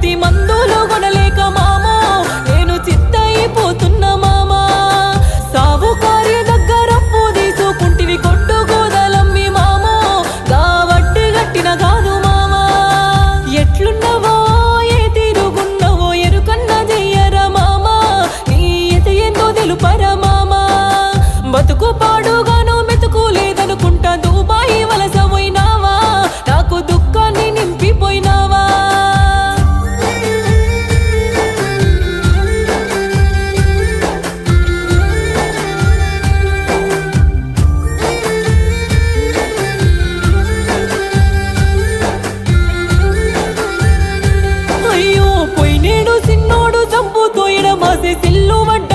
కల్తీ మందులు కొనలేక మామా నేను చిత్తయిపోతున్నా మామా సావుకారి దగ్గర అప్పు తీసుకుంటివి కొట్టు గోదలమ్మి మామా గా వడ్డీ గట్టిన కాదు మామా ఎట్లున్నవో ఏ తీరుగున్నవో ఎరుకన్న చెయ్యరా మామా నీ ఎత ఏందో తెలుపరా మామా బతుకు పాడుగాను మెతుకు లేదనుకుంటా దుబాయి వలస పోయినావా నాకు దుఃఖాన్ని నింపిపోయినావా అయ్యో పోయినేడు సిన్నోడు చంపుతో ఎడమాసే సిల్లు వడ్డ